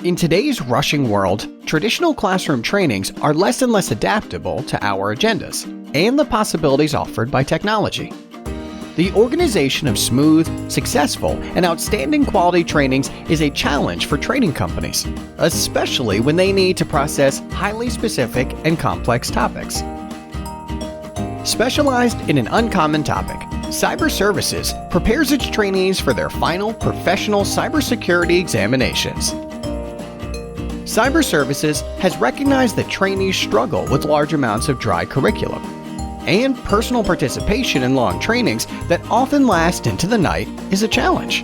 In today's rushing world, traditional classroom trainings are less and less adaptable to our agendas and the possibilities offered by technology. The organization of smooth, successful, and outstanding quality trainings is a challenge for training companies, especially when they need to process highly specific and complex topics. Specialized in an uncommon topic, Cyber Services prepares its trainees for their final professional cybersecurity examinations. Cyber Services has recognized that trainees struggle with large amounts of dry curriculum and personal participation in long trainings that often last into the night is a challenge.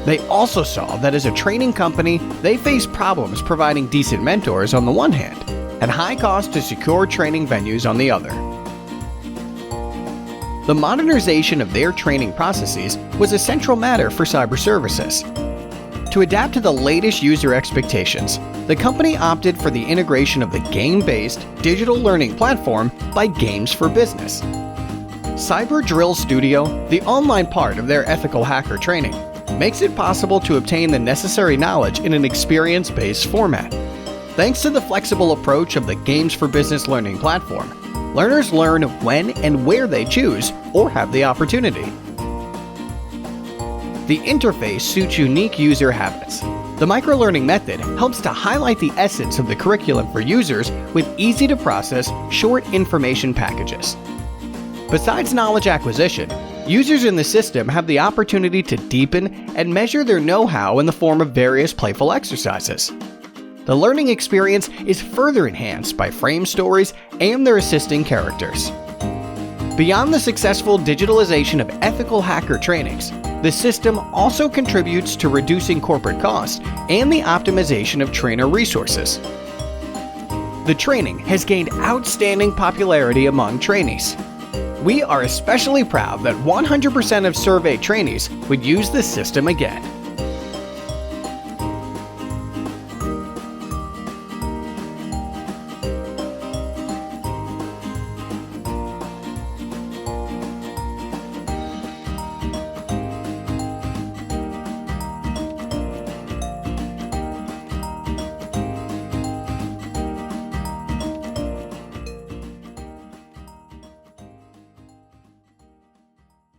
They also saw that as a training company, they face problems providing decent mentors on the one hand and high cost to secure training venues on the other. The modernization of their training processes was a central matter for Cyber Services. To adapt to the latest user expectations, the company opted for the integration of the game-based digital learning platform by Games for Business. CyberDrill Studio, the online part of their ethical hacker training, makes it possible to obtain the necessary knowledge in an experience-based format. Thanks to the flexible approach of the Games for Business learning platform, learners learn when and where they choose or have the opportunity. The interface suits unique user habits. The microlearning method helps to highlight the essence of the curriculum for users with easy-to-process, short information packages. Besides knowledge acquisition, users in the system have the opportunity to deepen and measure their know-how in the form of various playful exercises. The learning experience is further enhanced by frame stories and their assisting characters. Beyond the successful digitalization of ethical hacker trainings, the system also contributes to reducing corporate costs and the optimization of trainer resources. The training has gained outstanding popularity among trainees. We are especially proud that 100% of surveyed trainees would use this system again.